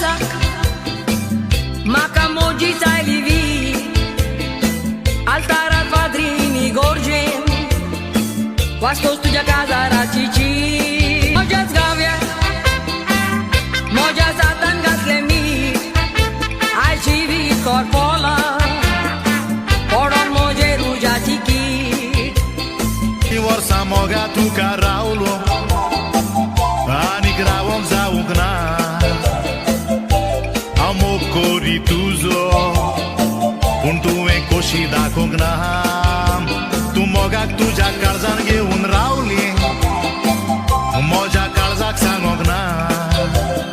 casac, Macamogi ai livi, Altara padrini gorgem, Quasto studia casa racici, Moja zgavia, Moja satan gaslemi, Ai civi corpola, Poron moje ruja chiki, Iworsa moga tu caraulo, Ani gravom za ugna, Amo corituzo, Puntu e coshi da cognam, Tu moga tu ja karzan ge un rauli, Moja karzak sang ogna.